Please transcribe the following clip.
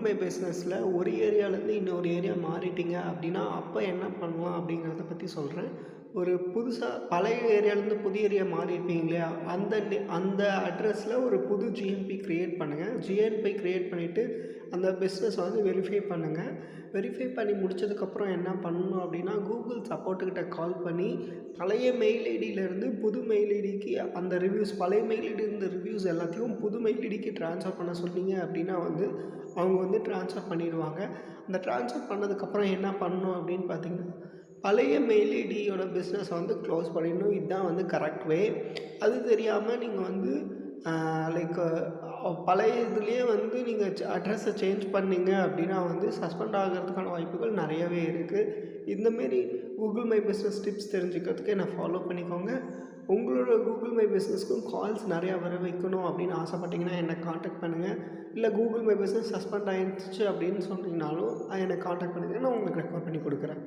My பிஸ்னஸில் ஒரு ஏரியாலேருந்து இன்னொரு ஏரியா மாறிட்டீங்க அப்படின்னா அப்போ என்ன பண்ணலாம் அப்படிங்கிறத பற்றி சொல்கிறேன். ஒரு புதுசாக பழைய ஏரியாலேருந்து புது ஏரியா மாறியிருப்பீங்க இல்லையா, அந்த அட்ரஸில் ஒரு புது ஜிஎம்பி க்ரியேட் பண்ணுங்கள். ஜிஎம்பி க்ரியேட் பண்ணிவிட்டு அந்த பிஸ்னஸை வந்து வெரிஃபை பண்ணுங்கள். வெரிஃபை பண்ணி முடித்ததுக்கப்புறம் என்ன பண்ணணும் அப்படின்னா, கூகுள் சப்போர்ட்டுக்கிட்ட கால் பண்ணி பழைய மெயில் ஐடியிலேருந்து புது மெயில் ஐடிக்கு அந்த ரிவ்யூஸ், பழைய மெயில் ஐடி இருந்த ரிவ்யூஸ் எல்லாத்தையும் புது மெயில் ஐடிக்கு ட்ரான்ஸ்ஃபர் பண்ண சொன்னீங்க அப்படின்னா அவங்க வந்து ட்ரான்ஸ்ஃபர் பண்ணிடுவாங்க. அந்த ட்ரான்ஸ்ஃபர் பண்ணதுக்கப்புறம் என்ன பண்ணணும் அப்படின்னு பார்த்தீங்கன்னா, பழைய மெயில் ஐடியோட பிஸ்னஸை வந்து க்ளோஸ் பண்ணிடணும். இதுதான் வந்து கரெக்ட் வே. அது தெரியாமல் நீங்கள் வந்து லைக் பழைய இதுலேயே வந்து நீங்கள் அட்ரஸை சேஞ்ச் பண்ணீங்க அப்படின்னா வந்து சஸ்பெண்ட் ஆகிறதுக்கான வாய்ப்புகள் நிறையவே இருக்குது. இந்தமாரி கூகுள் மை பிஸ்னஸ் டிப்ஸ் தெரிஞ்சுக்கிறதுக்கு என்னை ஃபாலோ பண்ணிக்கோங்க. உங்களோட கூகுள் மை பிஸ்னஸ்க்கும் கால்ஸ் நிறையா வர வைக்கணும் அப்படின்னு ஆசைப்பட்டீங்கன்னா என்னை காண்டாக்ட் பண்ணுங்கள். இல்லை கூகுள் மை பிஸ்னஸ் சஸ்பெண்ட் ஆகிடுச்சு அப்படின்னு சொன்னீங்கனாலும் என்னை காண்டாக்ட் பண்ணுங்கள். நான் உங்களுக்கு ரெக்கவர் பண்ணி கொடுக்குறேன்.